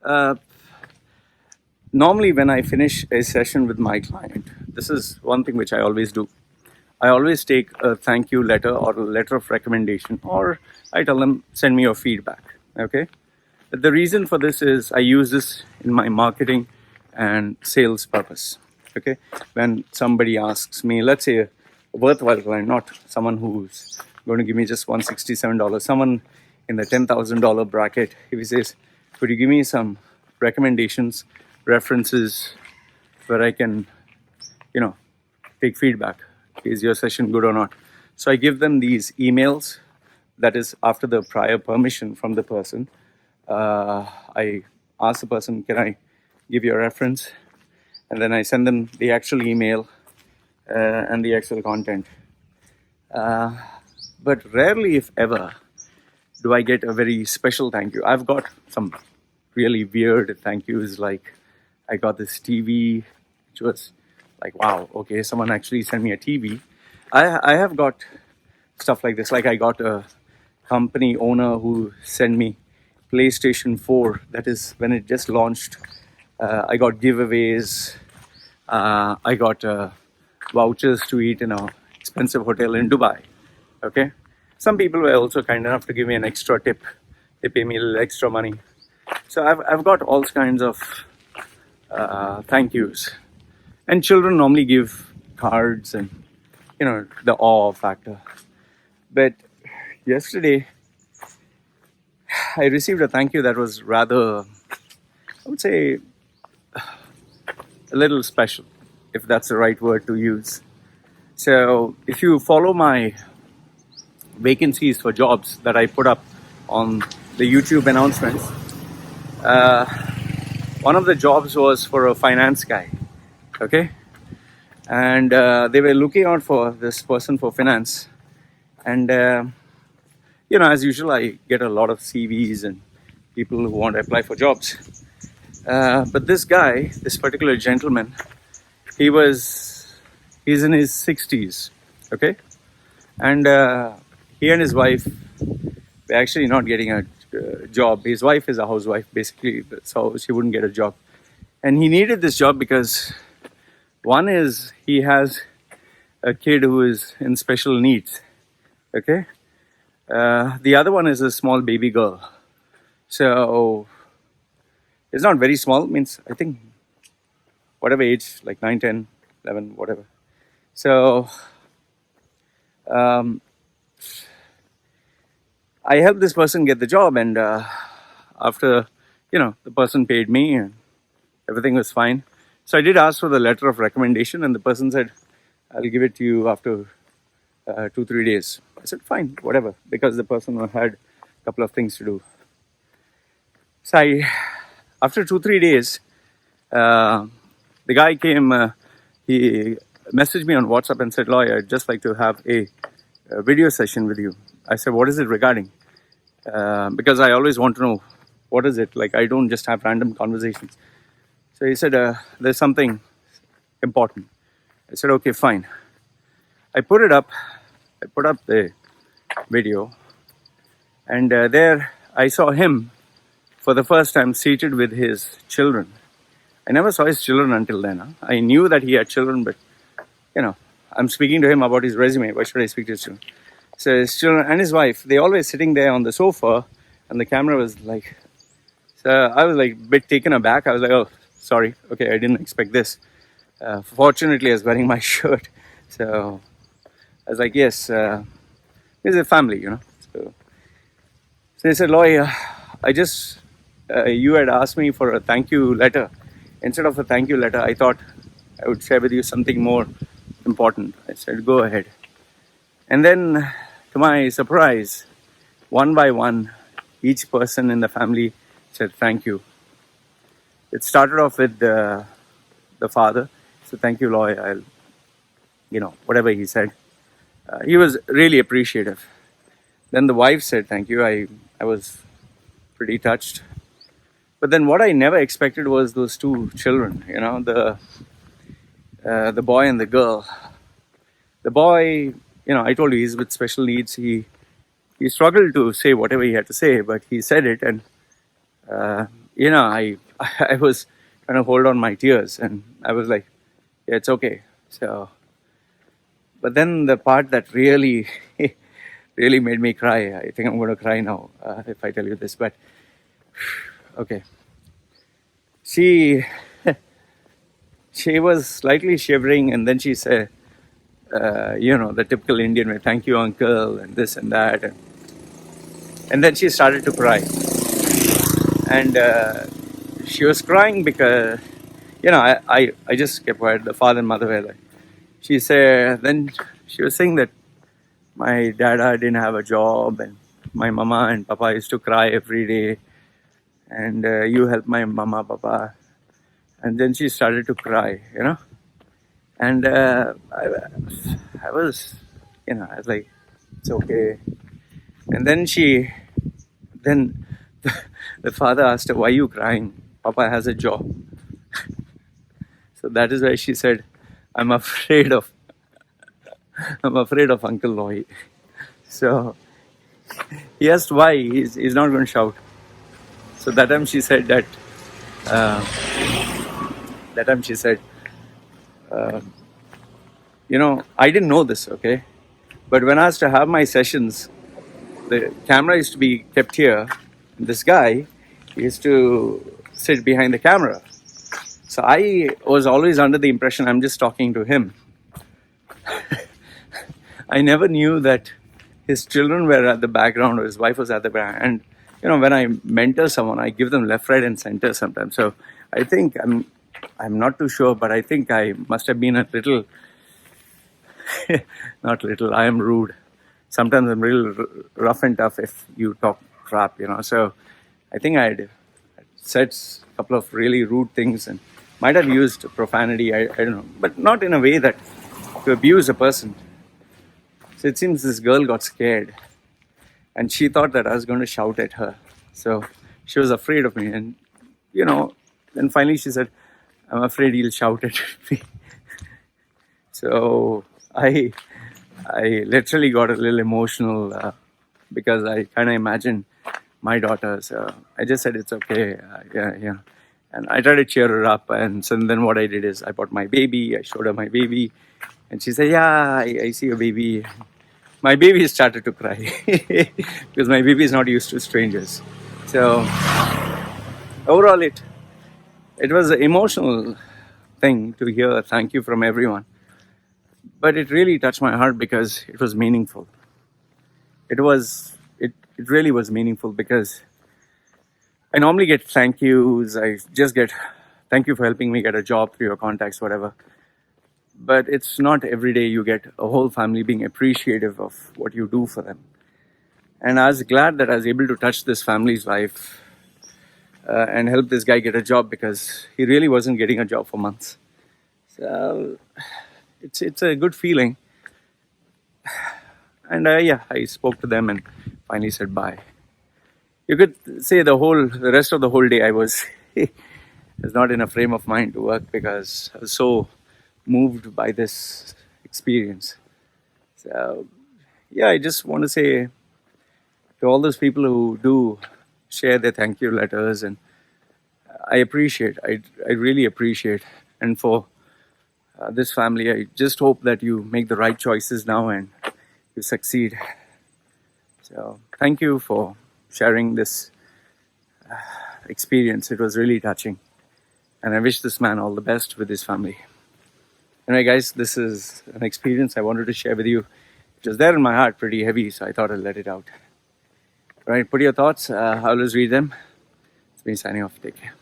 Uh, Normally, when I finish a session with my client, this is one thing which I always do. I always take a thank you letter or a letter of recommendation, or I tell them, send me your feedback. Okay. The reason for this is I use this in my marketing and sales purpose. Okay. When somebody asks me, let's say a worthwhile client, not someone who's going to give me just $167, someone in the $10,000 bracket, if he says, could you give me some recommendations, references where I can, take feedback? Is your session good or not? So I give them these emails, that is after the prior permission from the person. I ask the person, can I give you a reference? And then I send them the actual email and the actual content. But rarely, if ever, do I get a very special thank you. I've got some really weird thank yous, like I got this TV, which was like, wow, okay, someone actually sent me a TV. I have got stuff like this. Like I got a company owner who sent me PlayStation 4. That is when it just launched. I got giveaways. I got vouchers to eat in an expensive hotel in Dubai. Okay. Some people were also kind enough to give me an extra tip. They pay me a little extra money. So I've got all kinds of thank yous. And children normally give cards and, the awe factor. But yesterday, I received a thank you that was rather, I would say, a little special, if that's the right word to use. So if you follow my vacancies for jobs that I put up on the YouTube announcements, one of the jobs was for a finance guy. Okay. And they were looking out for this person for finance. And, as usual, I get a lot of CVs and people who want to apply for jobs. But this guy, this particular gentleman, he's in his 60s. Okay. And he and his wife were actually not getting a job. His wife is a housewife, basically, so she wouldn't get a job. And he needed this job because one is he has a kid who is in special needs. Okay. The other one is a small baby girl. So it's not very small, means I think whatever age, like 9, 10, 11, whatever. So I helped this person get the job, and after, the person paid me and everything was fine. So I did ask for the letter of recommendation, and the person said, I'll give it to you after 2-3 days. I said, fine, whatever, because the person had a couple of things to do. So after 2-3 days, the guy came, he messaged me on WhatsApp and said, Loy, I'd just like to have a video session with you. I said, what is it regarding? Because I always want to know, what is it? Like, I don't just have random conversations. So he said, there's something important. I said, okay, fine. I put up the video, and there I saw him for the first time seated with his children. I never saw his children until then. Huh? I knew that he had children, but, I'm speaking to him about his resume. Why should I speak to his children? So his children and his wife, they always sitting there on the sofa, and the camera was like, so I was like a bit taken aback. I was like, oh, sorry. Okay, I didn't expect this. Fortunately, I was wearing my shirt. So I was like, yes, it's a family, So they said, Loy, you had asked me for a thank you letter. Instead of a thank you letter, I thought I would share with you something more important. I said, go ahead. And then, to my surprise, one by one, each person in the family said thank you. It started off with the father. So thank you, Loy. Whatever he said. He was really appreciative. Then the wife said thank you. I was pretty touched. But then what I never expected was those two children, the boy and the girl. The boy, I told you he's with special needs. He struggled to say whatever he had to say, but he said it. And I was trying to hold on my tears, and I was like, yeah, it's okay. So, but then the part that really, really made me cry, I think I'm going to cry now if I tell you this, but okay. She, she was slightly shivering, and then she said, the typical Indian way, thank you, uncle, and this and that. And then she started to cry. And she was crying because, I just kept quiet. The father and mother were like, then she was saying that my dada didn't have a job, and my mama and papa used to cry every day, and you help my mama, papa. And then she started to cry, and I was, I was like, it's okay. And then the father asked her, why are you crying? Papa has a job. So that is why she said, I'm afraid of Uncle Loy. So he asked why. He's not going to shout. So that time she said uh, uh, I didn't know this, okay? But when I was to have my sessions, the camera used to be kept here. And this guy used to sit behind the camera. So I was always under the impression I'm just talking to him. I never knew that his children were at the background or his wife was at the background. And when I mentor someone, I give them left, right, and center sometimes. So I think I'm not too sure, but I think I must have been a little, not little. I am rude. Sometimes I'm real rough and tough if you talk crap. So I think I'd said a couple of really rude things and might have used profanity. I don't know, but not in a way that to abuse a person. So it seems this girl got scared and she thought that I was going to shout at her. So she was afraid of me. And, then finally she said, I'm afraid you'll shout at me. So I literally got a little emotional because I kind of imagined my daughter. So I just said, it's okay. Yeah. And I tried to cheer her up. And so then what I did is I bought my baby. I showed her my baby. And she said, yeah, I see your baby. My baby started to cry because my baby is not used to strangers. So overall, it was an emotional thing to hear thank you from everyone. But it really touched my heart because it was meaningful. It really was meaningful because I normally get thank yous. I just get thank you for helping me get a job through your contacts, whatever. But it's not every day you get a whole family being appreciative of what you do for them. And I was glad that I was able to touch this family's life and help this guy get a job because he really wasn't getting a job for months. So it's a good feeling. And I spoke to them and finally said bye. You could say the rest of the whole day I was not in a frame of mind to work because I was so moved by this experience. So I just want to say to all those people who do share their thank you letters, and I appreciate, I really appreciate. And for this family, I just hope that you make the right choices now and you succeed. So thank you for sharing this experience. It was really touching. And I wish this man all the best with his family. Anyway, guys, this is an experience I wanted to share with you. It was there in my heart, pretty heavy, so I thought I'd let it out. Right, put your thoughts. I always read them. It's me signing off. Take care.